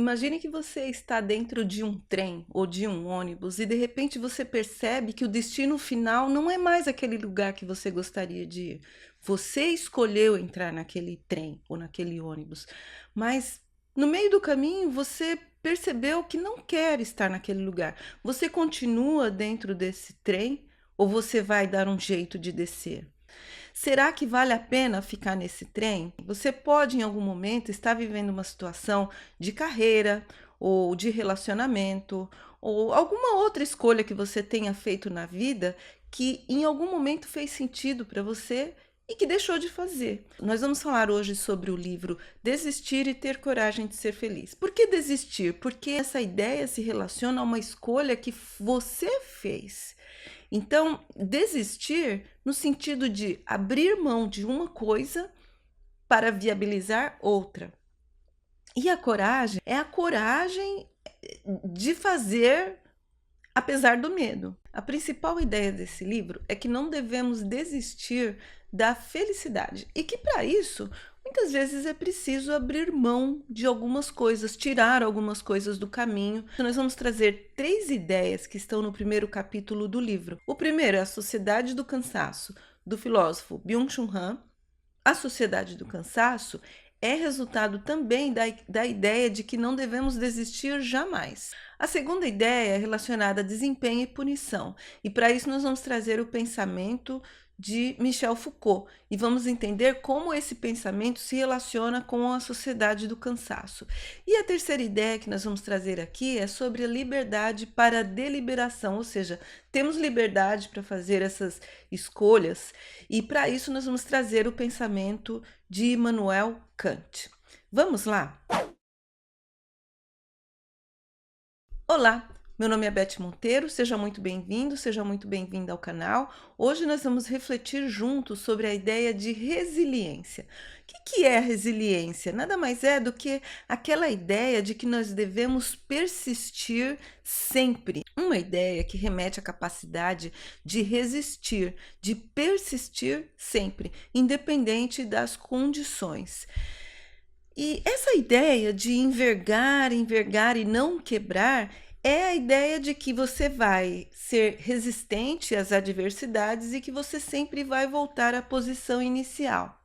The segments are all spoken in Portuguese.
Imagine que você está dentro de um trem ou de um ônibus e de repente você percebe que o destino final não é mais aquele lugar que você gostaria de ir. Você escolheu entrar naquele trem ou naquele ônibus, mas no meio do caminho você percebeu que não quer estar naquele lugar. Você continua dentro desse trem ou você vai dar um jeito de descer? Será que vale a pena ficar nesse trem? Você pode, em algum momento, estar vivendo uma situação de carreira ou de relacionamento ou alguma outra escolha que você tenha feito na vida que em algum momento fez sentido para você e que deixou de fazer. Nós vamos falar hoje sobre o livro Desistir e Ter Coragem de Ser Feliz. Por que desistir? Porque essa ideia se relaciona a uma escolha que você fez. Então, desistir no sentido de abrir mão de uma coisa para viabilizar outra. E a coragem é a coragem de fazer apesar do medo. A principal ideia desse livro é que não devemos desistir da felicidade e que para isso muitas vezes é preciso abrir mão de algumas coisas, tirar algumas coisas do caminho. Nós vamos trazer 3 ideias que estão no primeiro capítulo do livro. O primeiro é a Sociedade do Cansaço, do filósofo Byung-Chul Han. A Sociedade do Cansaço é resultado também da ideia de que não devemos desistir jamais. A segunda ideia é relacionada a desempenho e punição, e para isso nós vamos trazer o pensamento de Michel Foucault e vamos entender como esse pensamento se relaciona com a sociedade do cansaço. E a terceira ideia que nós vamos trazer aqui é sobre a liberdade para a deliberação, ou seja, temos liberdade para fazer essas escolhas e para isso nós vamos trazer o pensamento de Immanuel Kant. Vamos lá? Olá, meu nome é Beth Monteiro, seja muito bem-vindo, seja muito bem-vinda ao canal. Hoje nós vamos refletir juntos sobre a ideia de resiliência. O que é resiliência? Nada mais é do que aquela ideia de que nós devemos persistir sempre. Uma ideia que remete à capacidade de resistir, de persistir sempre, independente das condições. E essa ideia de envergar e não quebrar é a ideia de que você vai ser resistente às adversidades e que você sempre vai voltar à posição inicial.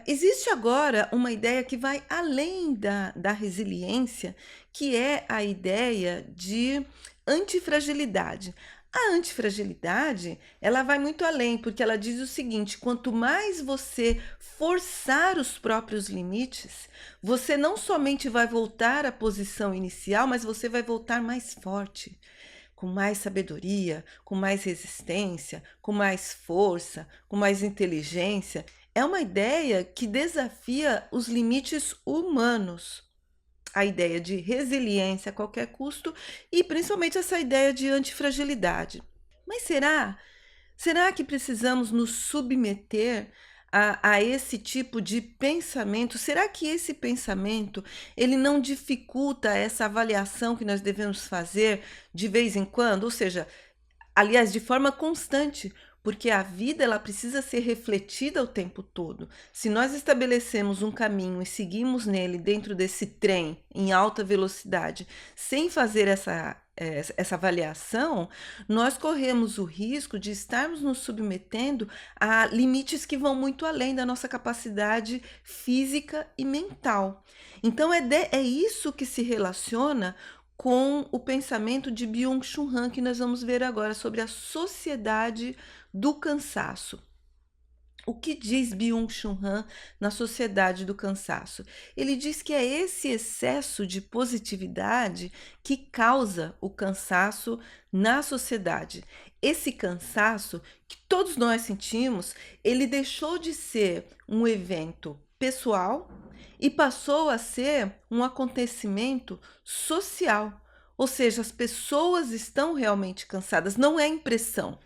Existe agora uma ideia que vai além da resiliência, que é a ideia de antifragilidade. A antifragilidade, ela vai muito além, porque ela diz o seguinte: quanto mais você forçar os próprios limites, você não somente vai voltar à posição inicial, mas você vai voltar mais forte, com mais sabedoria, com mais resistência, com mais força, com mais inteligência. É uma ideia que desafia os limites humanos. A ideia de resiliência a qualquer custo e principalmente essa ideia de antifragilidade. Mas será que precisamos nos submeter a esse tipo de pensamento? Será que esse pensamento ele não dificulta essa avaliação que nós devemos fazer de vez em quando? Ou seja, aliás, de forma constante, porque a vida ela precisa ser refletida o tempo todo. Se nós estabelecemos um caminho e seguimos nele dentro desse trem em alta velocidade, sem fazer essa avaliação, nós corremos o risco de estarmos nos submetendo a limites que vão muito além da nossa capacidade física e mental. Então é isso que se relaciona com o pensamento de Byung-Chul Han, que nós vamos ver agora sobre a sociedade do cansaço. O que diz Byung-Chul Han na sociedade do cansaço? Ele diz que é esse excesso de positividade que causa o cansaço na sociedade. Esse cansaço que todos nós sentimos, ele deixou de ser um evento pessoal e passou a ser um acontecimento social. Ou seja, as pessoas estão realmente cansadas, não é impressão.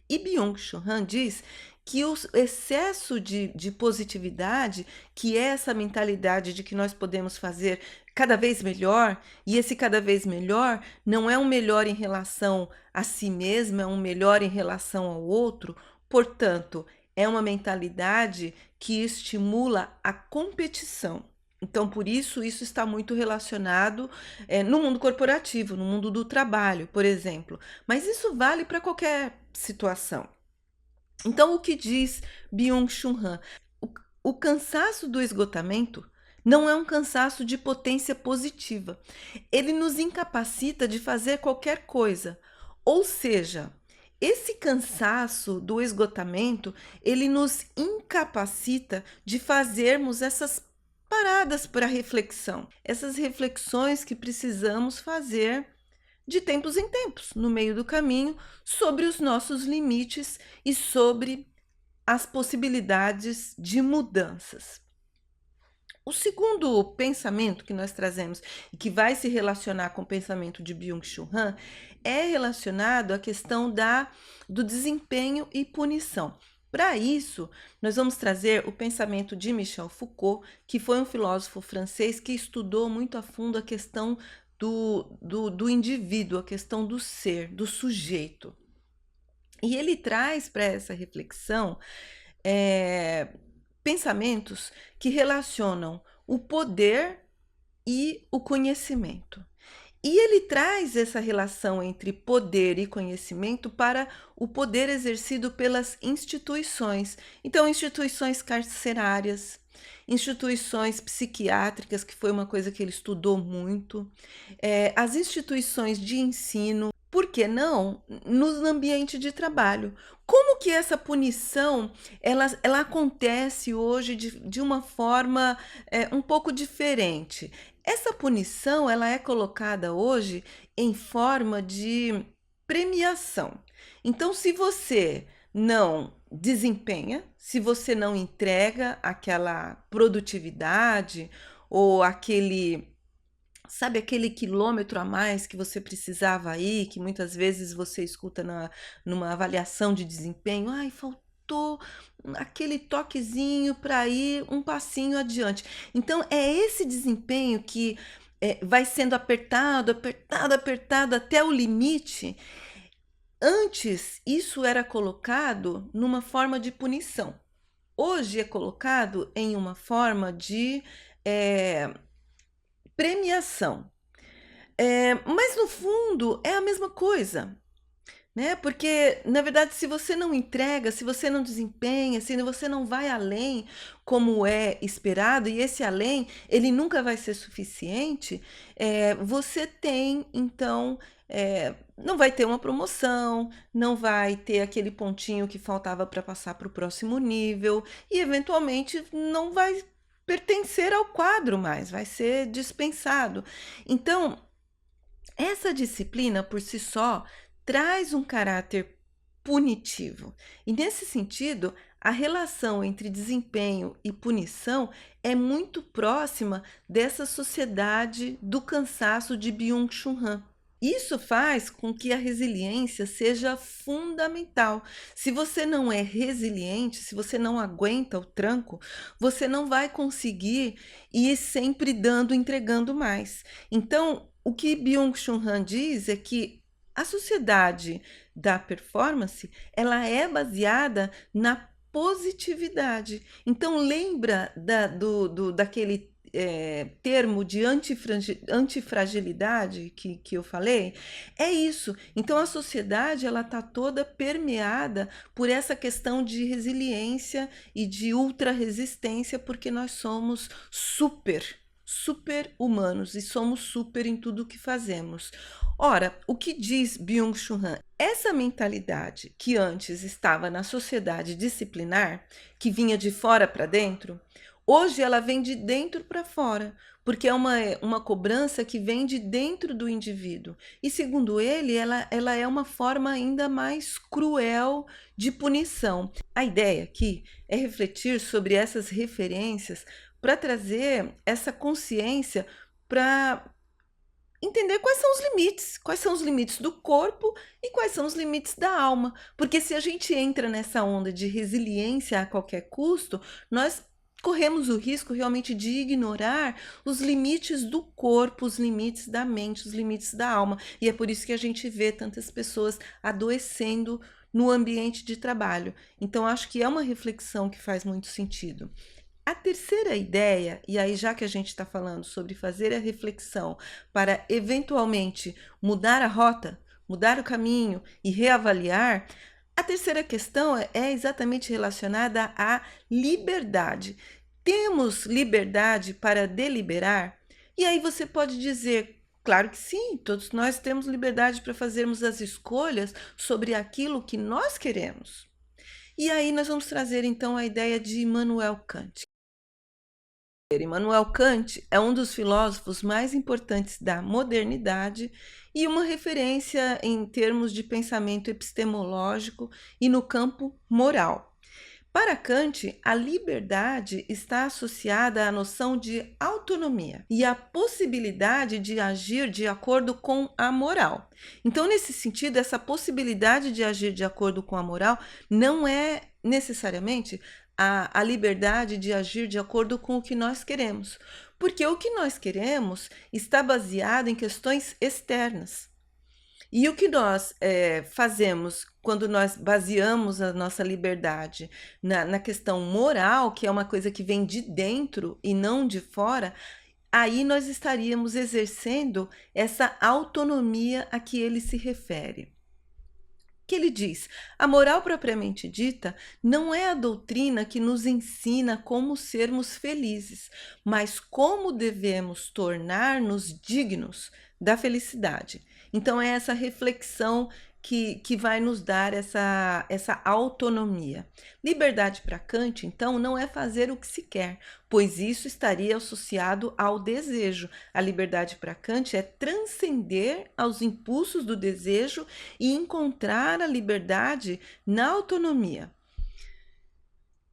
E Byung-Chul Han diz que o excesso de positividade, que é essa mentalidade de que nós podemos fazer cada vez melhor, e esse cada vez melhor não é um melhor em relação a si mesmo, é um melhor em relação ao outro, portanto, é uma mentalidade que estimula a competição. Então, por isso, isso está muito relacionado no mundo corporativo, no mundo do trabalho, por exemplo. Mas isso vale para qualquer situação. Então, o que diz Byung-Chul Han? O, o cansaço do esgotamento não é um cansaço de potência positiva. Ele nos incapacita de fazer qualquer coisa. Ou seja, esse cansaço do esgotamento, ele nos incapacita de fazermos essas paradas para reflexão, essas reflexões que precisamos fazer de tempos em tempos, no meio do caminho, sobre os nossos limites e sobre as possibilidades de mudanças. O segundo pensamento que nós trazemos e que vai se relacionar com o pensamento de Byung-Chul Han é relacionado à questão do desempenho e punição. Para isso, nós vamos trazer o pensamento de Michel Foucault, que foi um filósofo francês que estudou muito a fundo a questão do indivíduo, a questão do ser, do sujeito. E ele traz para essa reflexão pensamentos que relacionam o poder e o conhecimento. E ele traz essa relação entre poder e conhecimento para o poder exercido pelas instituições. Então, instituições carcerárias, instituições psiquiátricas, que foi uma coisa que ele estudou muito, as instituições de ensino, por que não no ambiente de trabalho? Como que essa punição ela acontece hoje de uma forma um pouco diferente? Essa punição ela é colocada hoje em forma de premiação. Então, se você não desempenha, se você não entrega aquela produtividade ou sabe aquele quilômetro a mais que você precisava aí, que muitas vezes você escuta numa avaliação de desempenho, ai, faltou aquele toquezinho para ir um passinho adiante. Então, é esse desempenho que vai sendo apertado, apertado, apertado até o limite. Antes, isso era colocado numa forma de punição. Hoje é colocado em uma forma de premiação. Mas no fundo é a mesma coisa, né? Porque, na verdade, se você não entrega, se você não desempenha, se você não vai além como é esperado, e esse além, ele nunca vai ser suficiente, você tem, então, não vai ter uma promoção, não vai ter aquele pontinho que faltava para passar para o próximo nível, e eventualmente não vai pertencer ao quadro mais, vai ser dispensado. Então, essa disciplina por si só traz um caráter punitivo. E nesse sentido, a relação entre desempenho e punição é muito próxima dessa sociedade do cansaço de Byung-Chul Han. Isso faz com que a resiliência seja fundamental. Se você não é resiliente, se você não aguenta o tranco, você não vai conseguir ir sempre dando, entregando mais. Então, o que Byung-Chul Han diz é que a sociedade da performance, ela é baseada na positividade. Então, lembra daquele termo de antifragilidade que eu falei? É isso. Então, a sociedade ela está toda permeada por essa questão de resiliência e de ultra-resistência, porque nós somos super humanos e somos super em tudo o que fazemos. Ora, o que diz Byung-Chul Han? Essa mentalidade que antes estava na sociedade disciplinar, que vinha de fora para dentro, hoje ela vem de dentro para fora, porque é uma cobrança que vem de dentro do indivíduo. E segundo ele, ela é uma forma ainda mais cruel de punição. A ideia aqui é refletir sobre essas referências para trazer essa consciência para entender quais são os limites do corpo e quais são os limites da alma. Porque se a gente entra nessa onda de resiliência a qualquer custo, nós corremos o risco realmente de ignorar os limites do corpo, os limites da mente, os limites da alma. E é por isso que a gente vê tantas pessoas adoecendo no ambiente de trabalho. Então, acho que é uma reflexão que faz muito sentido. A terceira ideia, e aí já que a gente está falando sobre fazer a reflexão para eventualmente mudar a rota, mudar o caminho e reavaliar, a terceira questão é exatamente relacionada à liberdade. Temos liberdade para deliberar? E aí você pode dizer, claro que sim, todos nós temos liberdade para fazermos as escolhas sobre aquilo que nós queremos. E aí nós vamos trazer então a ideia de Immanuel Kant. Immanuel Kant é um dos filósofos mais importantes da modernidade e uma referência em termos de pensamento epistemológico e no campo moral. Para Kant, a liberdade está associada à noção de autonomia e à possibilidade de agir de acordo com a moral. Então, nesse sentido, essa possibilidade de agir de acordo com a moral não é necessariamente a liberdade de agir de acordo com o que nós queremos, porque o que nós queremos está baseado em questões externas. E o que nós fazemos quando nós baseamos a nossa liberdade na questão moral, que é uma coisa que vem de dentro e não de fora, aí nós estaríamos exercendo essa autonomia a que ele se refere. Que ele diz: a moral propriamente dita não é a doutrina que nos ensina como sermos felizes, mas como devemos tornar-nos dignos da felicidade. Então é essa reflexão que vai nos dar essa autonomia. Liberdade para Kant, então, não é fazer o que se quer, pois isso estaria associado ao desejo. A liberdade para Kant é transcender aos impulsos do desejo e encontrar a liberdade na autonomia.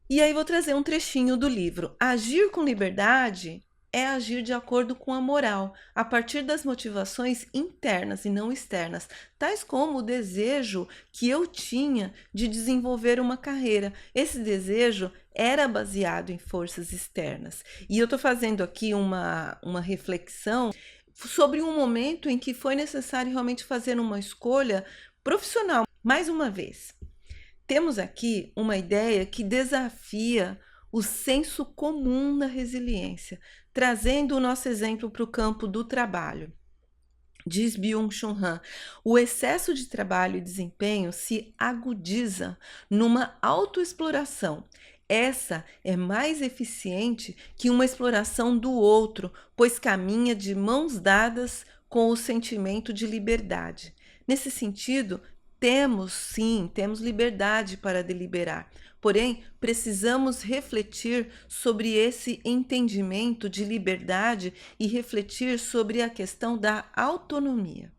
E aí vou trazer um trechinho do livro. Agir com liberdade é agir de acordo com a moral, a partir das motivações internas e não externas, tais como o desejo que eu tinha de desenvolver uma carreira. Esse desejo era baseado em forças externas. E eu estou fazendo aqui uma reflexão sobre um momento em que foi necessário realmente fazer uma escolha profissional. Mais uma vez, temos aqui uma ideia que desafia o senso comum da resiliência, trazendo o nosso exemplo para o campo do trabalho. Diz Byung-Chul Han, o excesso de trabalho e desempenho se agudiza numa autoexploração. Essa é mais eficiente que uma exploração do outro, pois caminha de mãos dadas com o sentimento de liberdade. Nesse sentido, temos liberdade para deliberar. Porém, precisamos refletir sobre esse entendimento de liberdade e refletir sobre a questão da autonomia.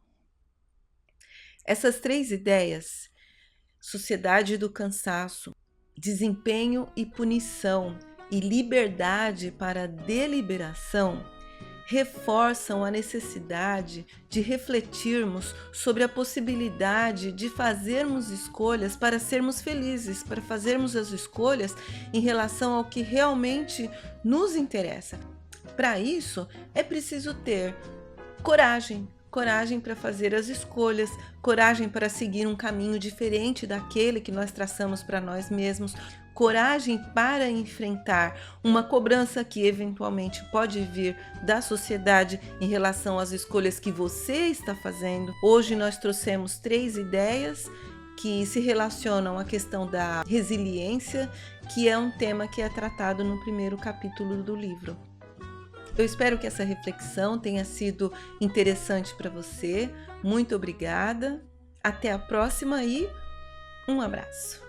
Essas três ideias, sociedade do cansaço, desempenho e punição e liberdade para deliberação, reforçam a necessidade de refletirmos sobre a possibilidade de fazermos escolhas para sermos felizes, para fazermos as escolhas em relação ao que realmente nos interessa. Para isso, é preciso ter coragem para fazer as escolhas, coragem para seguir um caminho diferente daquele que nós traçamos para nós mesmos, coragem para enfrentar uma cobrança que eventualmente pode vir da sociedade em relação às escolhas que você está fazendo. Hoje nós trouxemos 3 ideias que se relacionam à questão da resiliência, que é um tema que é tratado no primeiro capítulo do livro. Eu espero que essa reflexão tenha sido interessante para você. Muito obrigada. Até a próxima e um abraço.